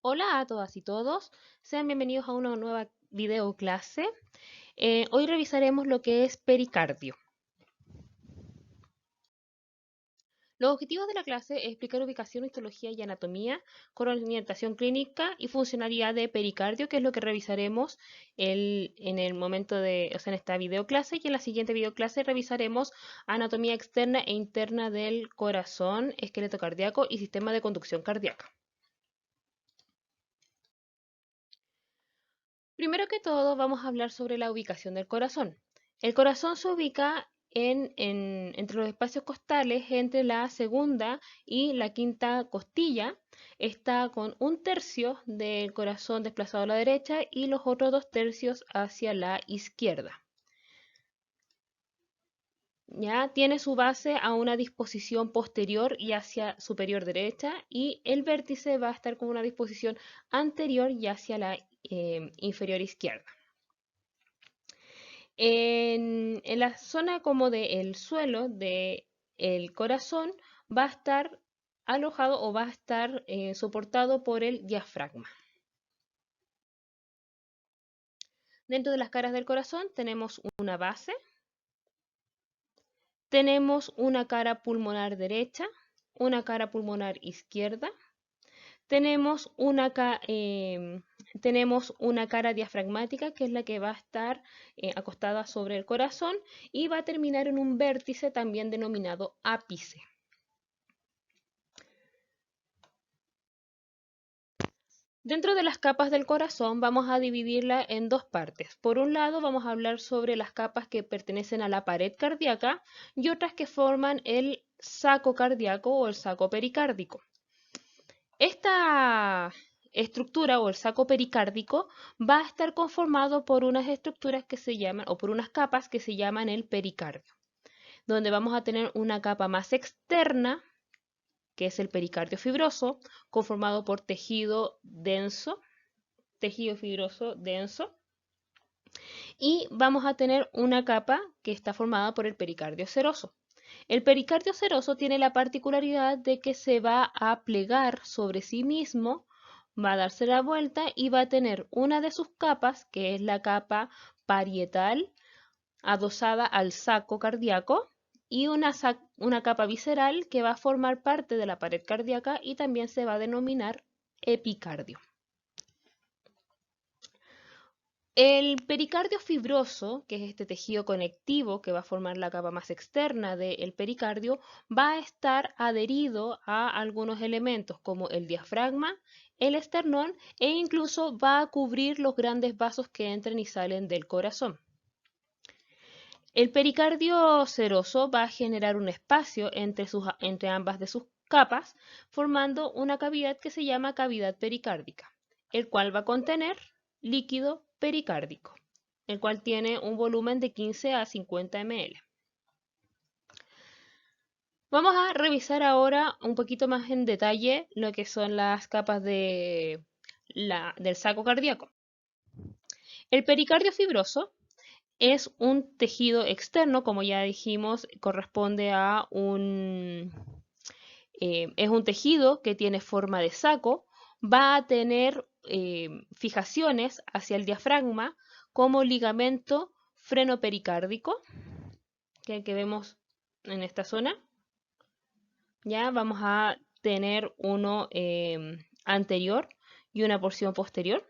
Hola a todas y todos, sean bienvenidos a una nueva video clase. Hoy revisaremos lo que es pericardio. Los objetivos de la clase es explicar ubicación, histología y anatomía con orientación clínica y funcionalidad de pericardio, que es lo que revisaremos en el momento de, o sea, en esta video clase, y en la siguiente video clase revisaremos anatomía externa e interna del corazón, esqueleto cardíaco y sistema de conducción cardíaca. Primero que todo, vamos a hablar sobre la ubicación del corazón. El corazón se ubica entre los espacios costales entre la segunda y la quinta costilla. Está con un tercio del corazón desplazado a la derecha y los otros dos tercios hacia la izquierda. Ya tiene su base a una disposición posterior y hacia superior derecha, y el vértice va a estar con una disposición anterior y hacia la inferior izquierda. En la zona como del suelo del corazón va a estar alojado o va a estar soportado por el diafragma. Dentro de las caras del corazón tenemos una base, tenemos una cara pulmonar derecha, una cara pulmonar izquierda, tenemos tenemos una cara diafragmática, que es la que va a estar acostada sobre el corazón y va a terminar en un vértice también denominado ápice. Dentro de las capas del corazón vamos a dividirla en dos partes. Por un lado vamos a hablar sobre las capas que pertenecen a la pared cardíaca y otras que forman el saco cardíaco o el saco pericárdico. Esta estructura o el saco pericárdico va a estar conformado por unas estructuras que se llaman, o por unas capas que se llaman el pericardio, donde vamos a tener una capa más externa, que es el pericardio fibroso, conformado por tejido fibroso denso, y vamos a tener una capa que está formada por el pericardio seroso. El pericardio seroso tiene la particularidad de que se va a plegar sobre sí mismo, va a darse la vuelta y va a tener una de sus capas, que es la capa parietal, adosada al saco cardíaco, y una capa visceral que va a formar parte de la pared cardíaca y también se va a denominar epicardio. El pericardio fibroso, que es este tejido conectivo que va a formar la capa más externa del pericardio, va a estar adherido a algunos elementos como el diafragma, el esternón, e incluso va a cubrir los grandes vasos que entran y salen del corazón. El pericardio seroso va a generar un espacio entre ambas de sus capas, formando una cavidad que se llama cavidad pericárdica, el cual va a contener líquido pericárdico, el cual tiene un volumen de 15 a 50 ml. Vamos a revisar ahora un poquito más en detalle lo que son las capas del saco cardíaco. El pericardio fibroso es un tejido externo, como ya dijimos, corresponde a es un tejido que tiene forma de saco, va a tener fijaciones hacia el diafragma como ligamento frenopericárdico, que vemos en esta zona. Ya vamos a tener uno anterior y una porción posterior.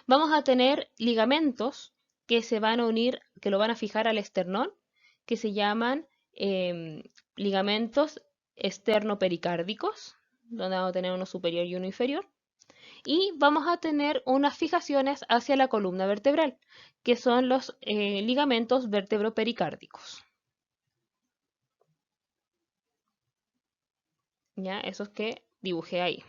Vamos a tener ligamentos que se van a unir, que lo van a fijar al esternón, que se llaman ligamentos esternopericárdicos, donde vamos a tener uno superior y uno inferior. Y vamos a tener unas fijaciones hacia la columna vertebral, que son los ligamentos vertebropericárdicos. Ya, esos que dibujé ahí.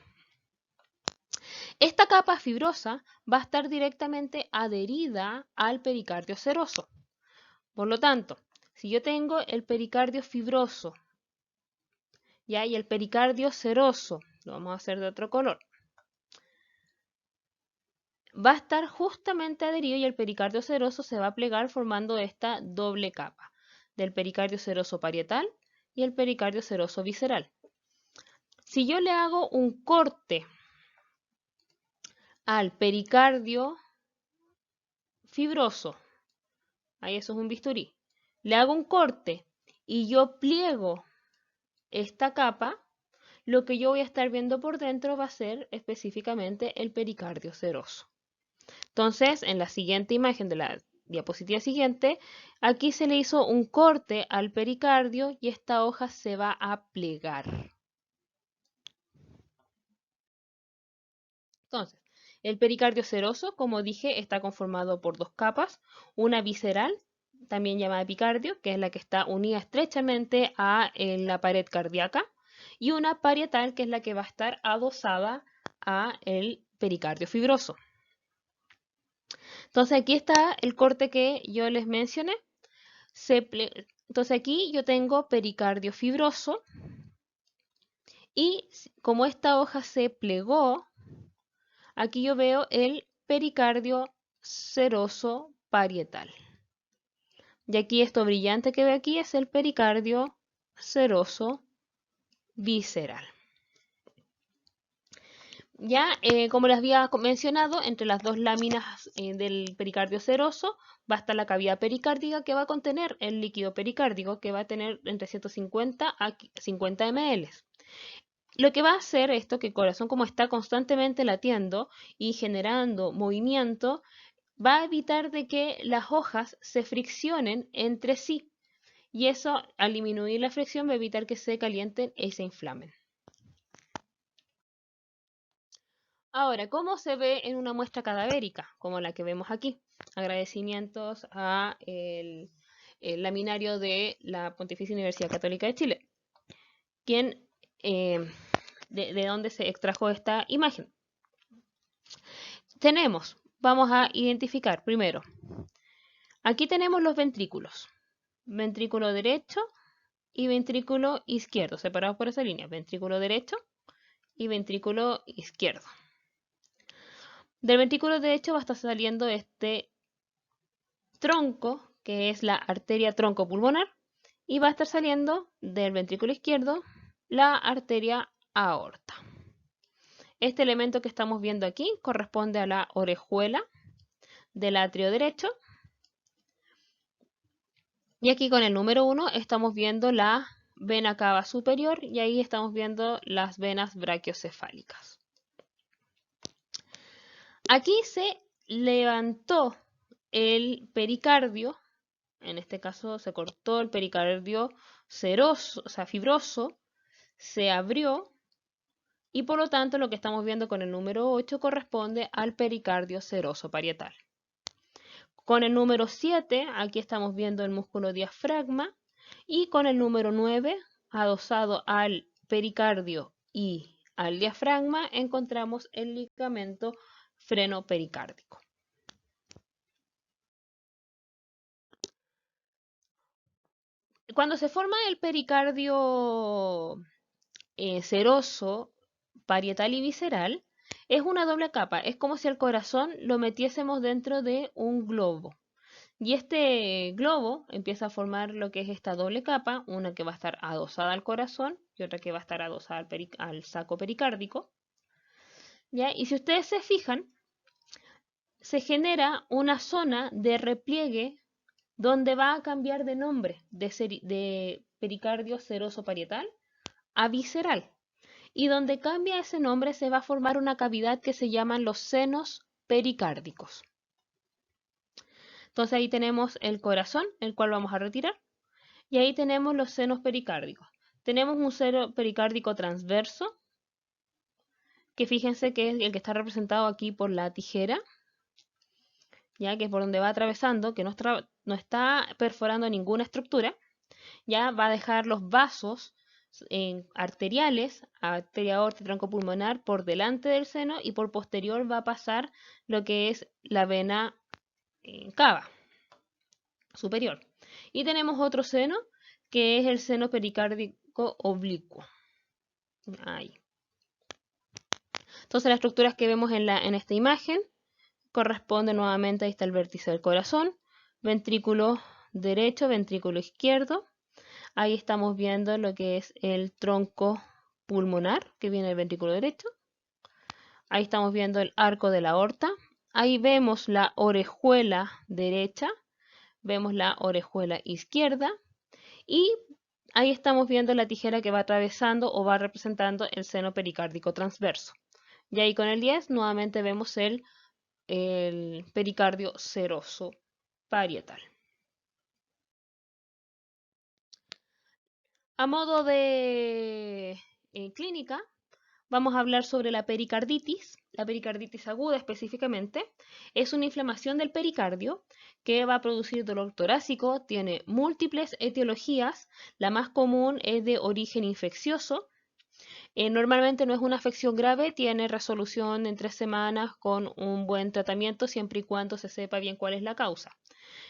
Esta capa fibrosa va a estar directamente adherida al pericardio seroso. Por lo tanto, si yo tengo el pericardio fibroso, ¿ya? Y el pericardio seroso, lo vamos a hacer de otro color, va a estar justamente adherido, y el pericardio seroso se va a plegar formando esta doble capa del pericardio seroso parietal y el pericardio seroso visceral. Si yo le hago un corte al pericardio fibroso, ahí eso es un bisturí, le hago un corte y yo pliego esta capa, lo que yo voy a estar viendo por dentro va a ser específicamente el pericardio seroso. Entonces, en la siguiente imagen de la diapositiva siguiente, aquí se le hizo un corte al pericardio y esta hoja se va a plegar. Entonces, el pericardio seroso, como dije, está conformado por dos capas, una visceral, también llamada epicardio, que es la que está unida estrechamente a la pared cardíaca, y una parietal, que es la que va a estar adosada a el pericardio fibroso. Entonces aquí está el corte que yo les mencioné. Entonces aquí yo tengo pericardio fibroso y como esta hoja se plegó, aquí yo veo el pericardio seroso parietal. Y aquí esto brillante que veo aquí es el pericardio seroso visceral. Ya, como les había mencionado, entre las dos láminas del pericardio seroso va a estar la cavidad pericárdica que va a contener el líquido pericárdico que va a tener entre 150 a 50 ml. Lo que va a hacer esto, que el corazón como está constantemente latiendo y generando movimiento, va a evitar de que las hojas se friccionen entre sí. Y eso, al disminuir la fricción, va a evitar que se calienten y se inflamen. Ahora, ¿cómo se ve en una muestra cadavérica, como la que vemos aquí? Agradecimientos a el laminario de la Pontificia Universidad Católica de Chile, quien, de donde se extrajo esta imagen. Vamos a identificar primero, aquí tenemos los ventrículos, ventrículo derecho y ventrículo izquierdo, separados por esa línea, ventrículo derecho y ventrículo izquierdo. Del ventrículo derecho va a estar saliendo este tronco, que es la arteria troncopulmonar, y va a estar saliendo del ventrículo izquierdo la arteria aorta. Este elemento que estamos viendo aquí corresponde a la orejuela del atrio derecho. Y aquí con el número 1 estamos viendo la vena cava superior y ahí estamos viendo las venas brachiocefálicas. Aquí se levantó el pericardio, en este caso se cortó el pericardio seroso, o sea, fibroso, se abrió y por lo tanto lo que estamos viendo con el número 8 corresponde al pericardio seroso parietal. Con el número 7, aquí estamos viendo el músculo diafragma y con el número 9, adosado al pericardio y al diafragma, encontramos el ligamento freno pericárdico. Cuando se forma el pericardio seroso, parietal y visceral, es una doble capa. Es como si el corazón lo metiésemos dentro de un globo. Y este globo empieza a formar lo que es esta doble capa, una que va a estar adosada al corazón y otra que va a estar adosada al saco pericárdico. ¿Ya? Y si ustedes se fijan, se genera una zona de repliegue donde va a cambiar de nombre de pericardio seroso parietal a visceral. Y donde cambia ese nombre se va a formar una cavidad que se llaman los senos pericárdicos. Entonces ahí tenemos el corazón, el cual vamos a retirar, y ahí tenemos los senos pericárdicos. Tenemos un seno pericárdico transverso, que fíjense que es el que está representado aquí por la tijera, ya que es por donde va atravesando, que no está perforando ninguna estructura, ya va a dejar los vasos arteriales, arteria aorta y tronco pulmonar por delante del seno y por posterior va a pasar lo que es la vena cava superior. Y tenemos otro seno que es el seno pericárdico oblicuo. Ahí. Entonces las estructuras que vemos en esta imagen corresponden nuevamente, ahí está el vértice del corazón, ventrículo derecho, ventrículo izquierdo. Ahí estamos viendo lo que es el tronco pulmonar que viene del ventrículo derecho. Ahí estamos viendo el arco de la aorta. Ahí vemos la orejuela derecha, vemos la orejuela izquierda y ahí estamos viendo la tijera que va atravesando o va representando el seno pericárdico transverso. Y ahí con el 10 nuevamente vemos el pericardio seroso parietal. A modo de clínica, vamos a hablar sobre la pericarditis. La pericarditis aguda específicamente es una inflamación del pericardio que va a producir dolor torácico, tiene múltiples etiologías, la más común es de origen infeccioso. Normalmente no es una afección grave, tiene resolución en 3 semanas con un buen tratamiento siempre y cuando se sepa bien cuál es la causa.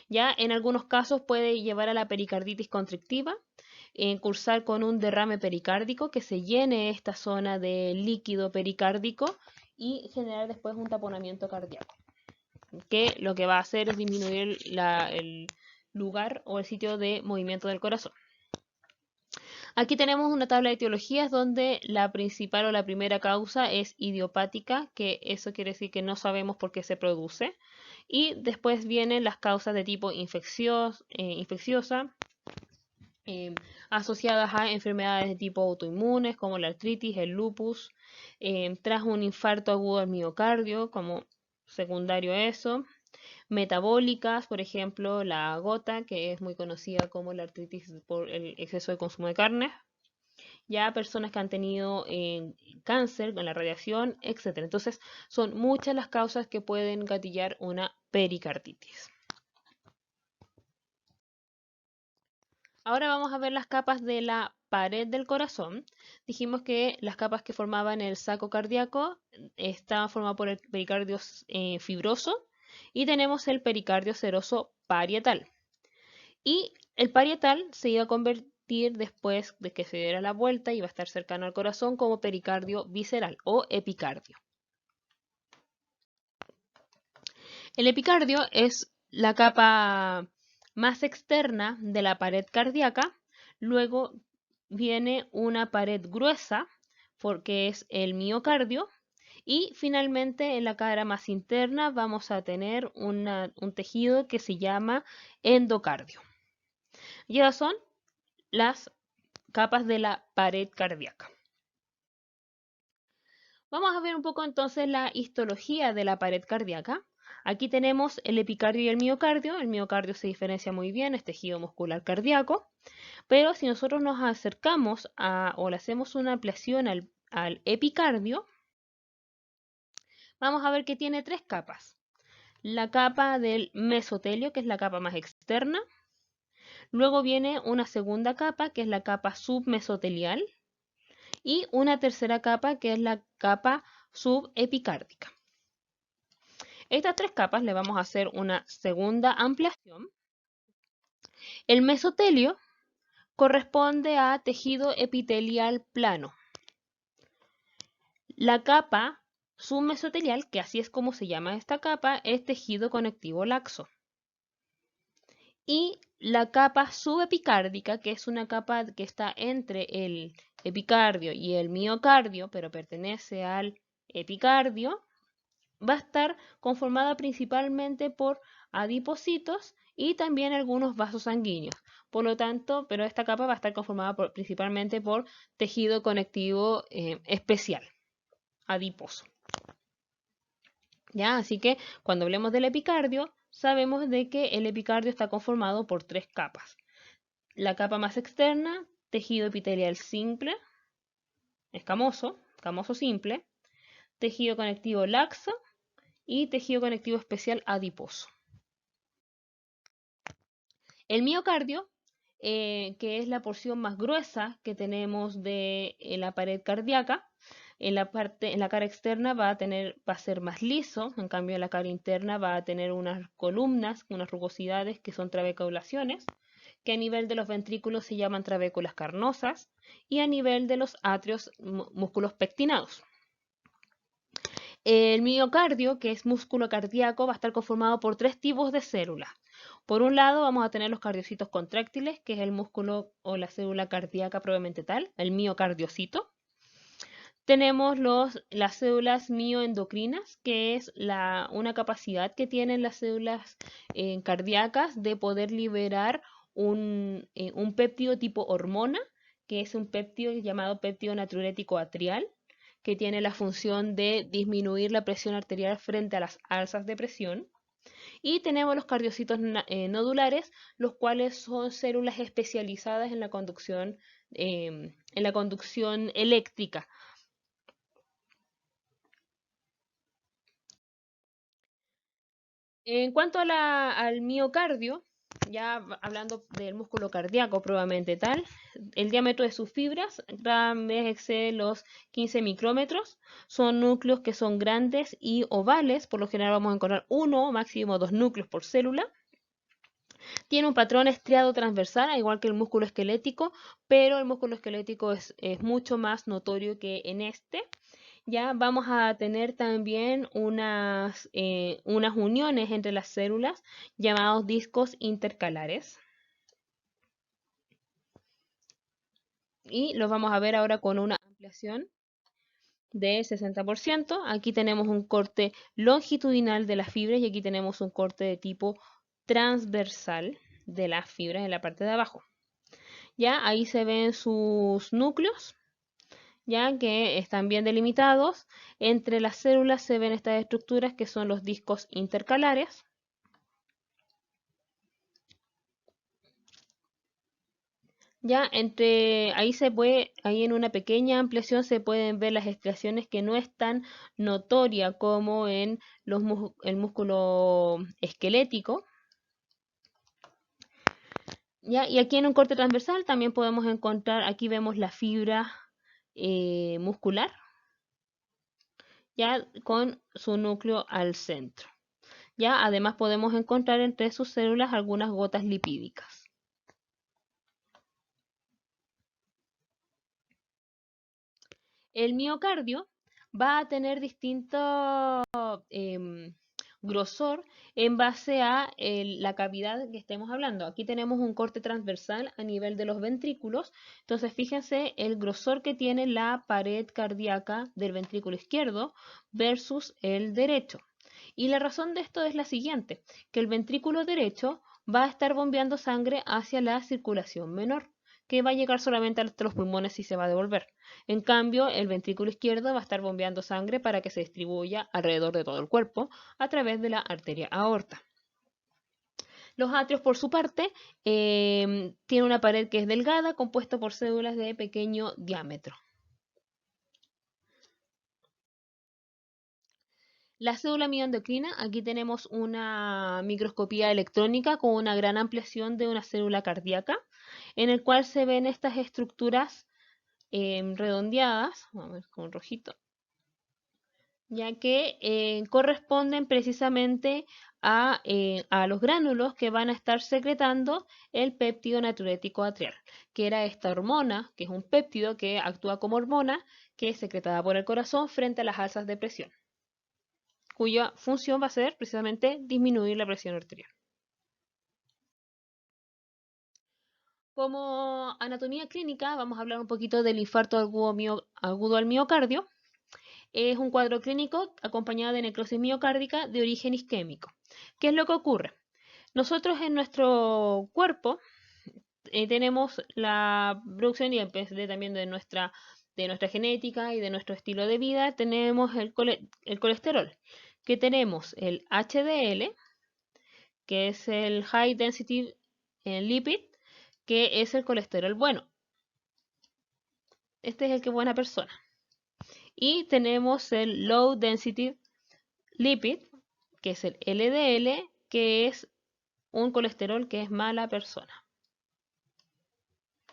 Ya en algunos casos puede llevar a la pericarditis constrictiva, cursar con un derrame pericárdico, que se llene esta zona de líquido pericárdico y generar después un taponamiento cardíaco, que lo que va a hacer es disminuir el lugar o el sitio de movimiento del corazón. Aquí tenemos una tabla de etiologías donde la principal o la primera causa es idiopática, que eso quiere decir que no sabemos por qué se produce. Y después vienen las causas de tipo infecciosa, asociadas a enfermedades de tipo autoinmunes como la artritis, el lupus, tras un infarto agudo al miocardio como secundario a eso, metabólicas, por ejemplo la gota, que es muy conocida como la artritis por el exceso de consumo de carne, ya personas que han tenido cáncer con la radiación, etc. Entonces son muchas las causas que pueden gatillar una pericarditis. Ahora vamos a ver las capas de la pared del corazón. Dijimos que las capas que formaban el saco cardíaco estaban formadas por el pericardio fibroso y tenemos el pericardio seroso parietal. Y el parietal se iba a convertir después de que se diera la vuelta, iba a estar cercano al corazón como pericardio visceral o epicardio. El epicardio es la capa más externa de la pared cardíaca. Luego viene una pared gruesa, porque es el miocardio. Y finalmente en la cara más interna vamos a tener un tejido que se llama endocardio. Y esas son las capas de la pared cardíaca. Vamos a ver un poco entonces la histología de la pared cardíaca. Aquí tenemos el epicardio y el miocardio. El miocardio se diferencia muy bien, es tejido muscular cardíaco. Pero si nosotros nos acercamos o le hacemos una ampliación al epicardio, vamos a ver que tiene 3 capas. La capa del mesotelio, que es la capa más externa. Luego viene una segunda capa, que es la capa submesotelial. Y una tercera capa, que es la capa subepicárdica. Estas 3 capas le vamos a hacer una segunda ampliación. El mesotelio corresponde a tejido epitelial plano. La capa submesotelial, que así es como se llama esta capa, es tejido conectivo laxo. Y la capa subepicárdica, que es una capa que está entre el epicardio y el miocardio, pero pertenece al epicardio, va a estar conformada principalmente por adipocitos y también algunos vasos sanguíneos. Por lo tanto, pero esta capa va a estar conformada principalmente por tejido conectivo especial, adiposo. ¿Ya? Así que cuando hablemos del epicardio, sabemos de que el epicardio está conformado por 3 capas. La capa más externa, tejido epitelial simple, escamoso simple, tejido conectivo laxo y tejido conectivo especial adiposo. El miocardio, que es la porción más gruesa que tenemos de la pared cardíaca, en la cara externa va a ser más liso, en cambio en la cara interna va a tener unas columnas, unas rugosidades que son trabeculaciones, que a nivel de los ventrículos se llaman trabéculas carnosas y a nivel de los atrios músculos pectinados. El miocardio, que es músculo cardíaco, va a estar conformado por 3 tipos de células. Por un lado vamos a tener los cardiocitos contráctiles, que es el músculo o la célula cardíaca propiamente tal, el miocardiocito. Tenemos las células mioendocrinas, que es una capacidad que tienen las células cardíacas de poder liberar un péptido tipo hormona, que es un péptido llamado péptido natriurético atrial, que tiene la función de disminuir la presión arterial frente a las alzas de presión. Y tenemos los cardiocitos nodulares, los cuales son células especializadas en la conducción eléctrica. En cuanto al miocardio, ya hablando del músculo cardíaco probablemente tal, el diámetro de sus fibras cada vez excede los 15 micrómetros. Son núcleos que son grandes y ovales, por lo general vamos a encontrar uno o máximo dos núcleos por célula. Tiene un patrón estriado transversal, al igual que el músculo esquelético, pero el músculo esquelético es mucho más notorio que en este. Ya vamos a tener también unas uniones entre las células llamados discos intercalares. Y los vamos a ver ahora con una ampliación de 60%. Aquí tenemos un corte longitudinal de las fibras y aquí tenemos un corte de tipo transversal de las fibras en la parte de abajo. Ya ahí se ven sus núcleos, ya que están bien delimitados. Entre las células se ven estas estructuras que son los discos intercalares. Ya ahí en una pequeña ampliación se pueden ver las estriaciones que no es tan notoria como en el músculo esquelético. ¿Ya? Y aquí en un corte transversal también podemos encontrar, aquí vemos la fibra muscular, ya con su núcleo al centro. Ya además podemos encontrar entre sus células algunas gotas lipídicas. El miocardio va a tener distinto grosor en base a la cavidad que estemos hablando. Aquí tenemos un corte transversal a nivel de los ventrículos. Entonces, fíjense el grosor que tiene la pared cardíaca del ventrículo izquierdo versus el derecho. Y la razón de esto es la siguiente, que el ventrículo derecho va a estar bombeando sangre hacia la circulación menor, que va a llegar solamente a los pulmones y se va a devolver. En cambio, el ventrículo izquierdo va a estar bombeando sangre para que se distribuya alrededor de todo el cuerpo a través de la arteria aorta. Los atrios, por su parte, tienen una pared que es delgada, compuesta por células de pequeño diámetro. La célula mioendocrina, aquí tenemos una microscopía electrónica con una gran ampliación de una célula cardíaca, en el cual se ven estas estructuras redondeadas, vamos a ver con rojito, ya que corresponden precisamente a los gránulos que van a estar secretando el péptido natriurético atrial, que era esta hormona, que es un péptido que actúa como hormona, que es secretada por el corazón frente a las alzas de presión, cuya función va a ser precisamente disminuir la presión arterial. Como anatomía clínica, vamos a hablar un poquito del infarto agudo al miocardio. Es un cuadro clínico acompañado de necrosis miocárdica de origen isquémico. ¿Qué es lo que ocurre? Nosotros en nuestro cuerpo tenemos la producción y también de nuestra genética y de nuestro estilo de vida, tenemos el colesterol, que tenemos el HDL, que es el High Density Lipid, que es el colesterol bueno. Este es el que es buena persona. Y tenemos el Low Density Lipid, que es el LDL, que es un colesterol que es mala persona.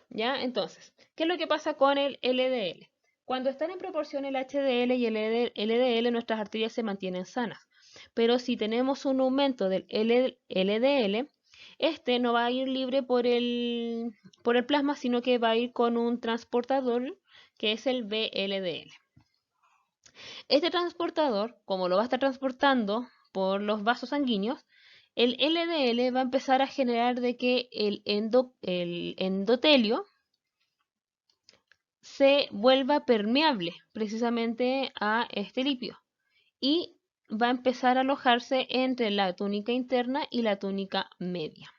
¿Ya? Entonces, ¿qué es lo que pasa con el LDL? Cuando están en proporción el HDL y el LDL, nuestras arterias se mantienen sanas. Pero si tenemos un aumento del LDL, este no va a ir libre por el plasma, sino que va a ir con un transportador que es el VLDL. Este transportador, como lo va a estar transportando por los vasos sanguíneos, el LDL va a empezar a generar de que el endotelio se vuelva permeable precisamente a este lípido y va a empezar a alojarse entre la túnica interna y la túnica media.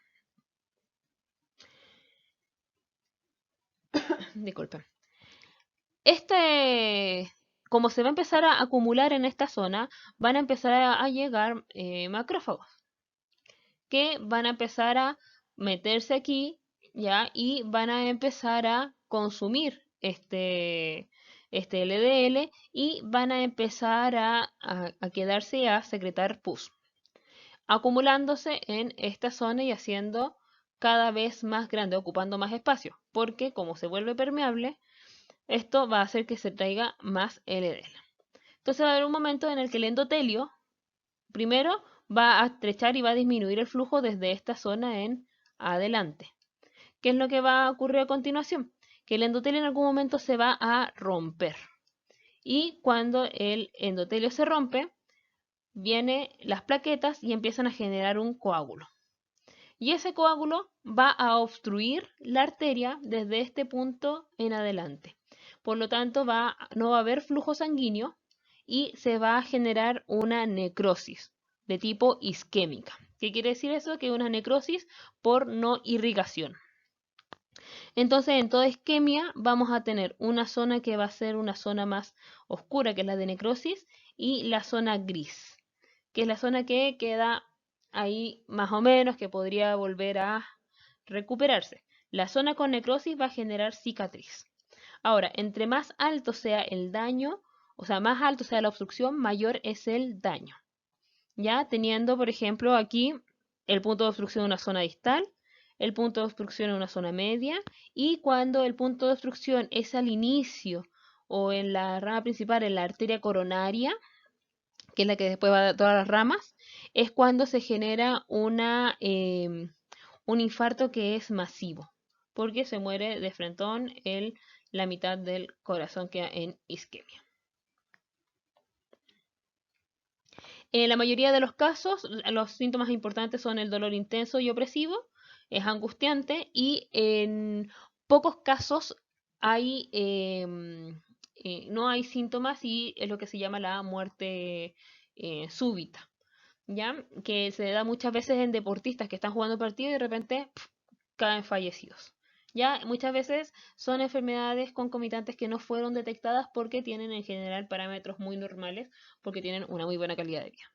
Disculpen. Como se va a empezar a acumular en esta zona, van a empezar a llegar macrófagos que van a empezar a meterse aquí, ¿ya? Y van a empezar a consumir este LDL y van a empezar a quedarse a secretar pus, acumulándose en esta zona y haciendo cada vez más grande, ocupando más espacio, porque como se vuelve permeable, esto va a hacer que se traiga más LDL. Entonces va a haber un momento en el que el endotelio, primero, va a estrechar y va a disminuir el flujo desde esta zona en adelante. ¿Qué es lo que va a ocurrir a continuación? Que el endotelio en algún momento se va a romper. Y cuando el endotelio se rompe, vienen las plaquetas y empiezan a generar un coágulo. Y ese coágulo va a obstruir la arteria desde este punto en adelante. Por lo tanto, no va a haber flujo sanguíneo y se va a generar una necrosis de tipo isquémica. ¿Qué quiere decir eso? Que es una necrosis por no irrigación. Entonces, en toda isquemia vamos a tener una zona que va a ser una zona más oscura, que es la de necrosis, y la zona gris, que es la zona que queda ahí más o menos, que podría volver a recuperarse. La zona con necrosis va a generar cicatriz. Ahora, entre más alto sea el daño, o sea, más alto sea la obstrucción, mayor es el daño. Ya teniendo, por ejemplo, aquí el punto de obstrucción en una zona distal, el punto de obstrucción en una zona media, y cuando el punto de obstrucción es al inicio o en la rama principal, en la arteria coronaria, que es la que después va a dar todas las ramas, es cuando se genera un infarto que es masivo, porque se muere de frentón la mitad del corazón queda en isquemia. En la mayoría de los casos, los síntomas importantes son el dolor intenso y opresivo, es angustiante y en pocos casos no hay síntomas y es lo que se llama la muerte súbita, ¿ya? Que se da muchas veces en deportistas que están jugando partido y de repente caen fallecidos. Ya muchas veces son enfermedades concomitantes que no fueron detectadas porque tienen en general parámetros muy normales, porque tienen una muy buena calidad de vida.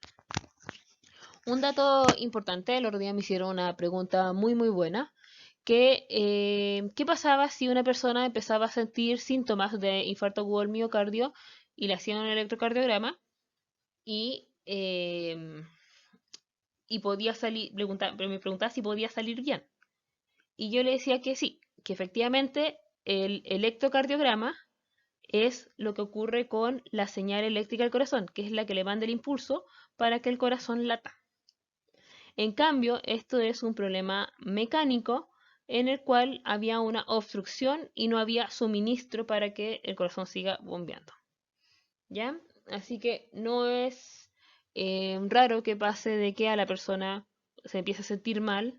Un dato importante, el otro día me hicieron una pregunta muy buena, ¿qué pasaba si una persona empezaba a sentir síntomas de infarto agudo del miocardio y le hacían un electrocardiograma y, podía salir, me preguntaba si podía salir bien? Y yo le decía que sí, que efectivamente el electrocardiograma es lo que ocurre con la señal eléctrica del corazón, que es la que le manda el impulso para que el corazón lata. En cambio, esto es un problema mecánico en el cual había una obstrucción y no había suministro para que el corazón siga bombeando. ¿Ya? Así que no es raro que pase de que a la persona se empiece a sentir mal,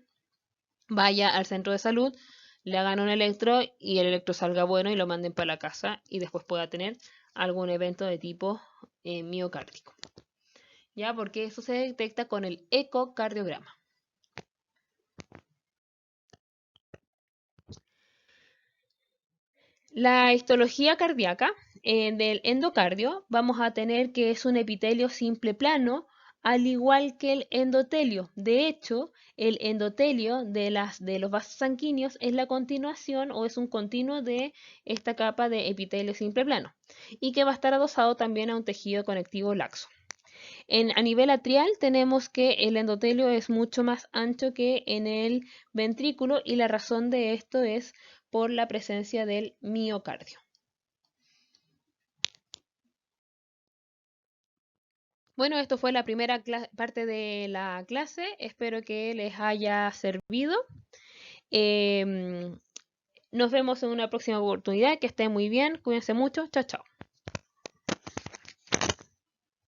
vaya al centro de salud, le hagan un electro y el electro salga bueno y lo manden para la casa y después pueda tener algún evento de tipo miocárdico. ¿Ya? Porque eso se detecta con el ecocardiograma. La histología cardíaca del endocardio vamos a tener que es un epitelio simple plano, al igual que el endotelio. De hecho, el endotelio de los vasos sanguíneos es la continuación o es un continuo de esta capa de epitelio simple plano y que va a estar adosado también a un tejido conectivo laxo. A nivel atrial tenemos que el endotelio es mucho más ancho que en el ventrículo y la razón de esto es por la presencia del miocardio. Bueno, esto fue la primera parte de la clase. Espero que les haya servido. Nos vemos en una próxima oportunidad. Que estén muy bien. Cuídense mucho. Chao, chao.